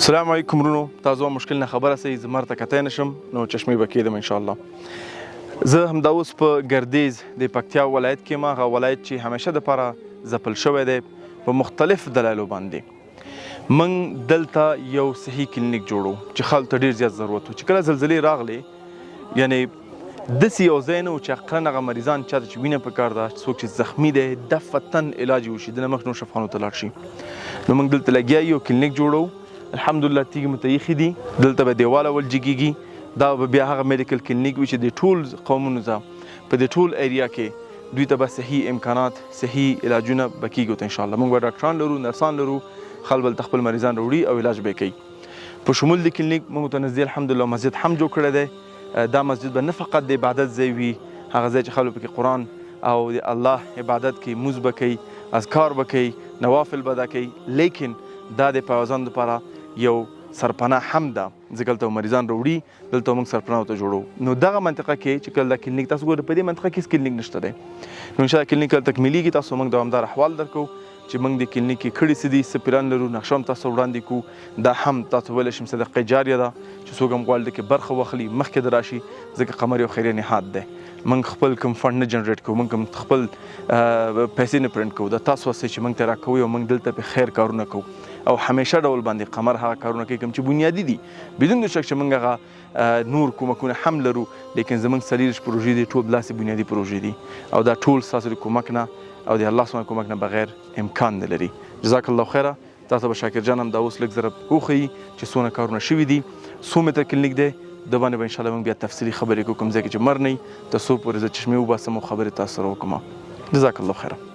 السلام علیکم ورونو، تاسو مشکل نه خبره سئ، زه مرته کتی نشم نو چشمې به کېدم انشاءالله. زه همدا اوس په ګردیز د پکتیا ولایت کې یم، هغه ولایت چې همیشه دپاره ځپل شوی دی په مختلف دلایلو باندې. موږ دلته یو صحي کلینیک جوړو چې خلکو ته ډېر زیات ضرورت و. چې کله زلزلې راغلې یعنې داسې یو ځای نه و چې حقیقا هغه مریضان چاته چې وینه پکار ده، څوک چې زخمي دی دفتن علاج یې وشي، د نه مخکې نور شفاخانو ته لاړ شي. نو موږ دلته لګیا یو کلینیک جوړو، الحمدلله تیږې مو ته ایښي دي، دلته به دیوال اول جګېږي، دا به بیا هغه میډیکل کلینیک وي چې د ټول قومونو ته په دې ټول ایریا کې دوی ته به صحیح امکانات، صحیح علاجونه به کېږي ورته انشاءالله. موږ به ډاکټران لرو، نرسان لرو، خلک به خپل مریضان راوړي او علاج به یې کوي. په شمول د کلینیک موږ ته نږدې الحمدلله مسجد هم جوړ کړی دی. دا مسجد به نه فقط د عبادت ځای وي، هغه ځای چې خلک پکې قرآن او د الله عبادت کوي، مونځ به کوي، اذکار به کوي، نوافل به دا کوي، لیکن دا د پایوازانو دپاره یو سرپناه هم ده، ځکه دلته مریضان راوړي، دلته موږ سرپناه ورته جوړو. نو دغه منطقه کې چې کله دا کلینیک تاسو ګورئ، په دې منطقه کې هېڅ کلینیک نشته دی. نو انشاءالله کلینیک کله تکمیلېږي تاسو موږ دوامدار احوال درکوو چې موږ د کلینیک کې کړي څه دي، څه پلان لرو، نقشه هم تاسو وړاندې کوو. دا هم تاسو ویلی شم صدقه جاریه ده چې څوک هم غواړي کې برخه واخلي، مخکې د راشي، ځکه قمر یو خیریه نهاد دی. موږ خپل کوم فنډ نه جنریټ کوو، موږ کوم خپل پیسې نه پرنټ کوو، دا تاسو هڅه چې موږ ته راکوئ او موږ دلته په خیر کارونه کوو او همیشه ډول باندې قمر هغه کارونه کوي کوم چې بنیادي دي، بدون د شک چې موږ هغه نور کومکونه هم لرو، لیکن زموږ 40 پروژې دي، ټول داسې بنیادي پروژې دي او دا ټول ستاسو د کومک نه او د الله سبحانه کومک نه بغیر امکان نه لري. جزاک الله خیره. تاسو به شاکر جان هم دا اوس لږ ذره وښیي چې څونه کارونه شوي دي، څو متره کلینیک دی، د باندې به انشاءالله موږ بیا تفصیلي خبرې کوو، کوم ځای کې چې مر نه وي تر څو پورې زه چشمې وباسم او خبرې تاسو سره وکړم. جزاک الله خیره.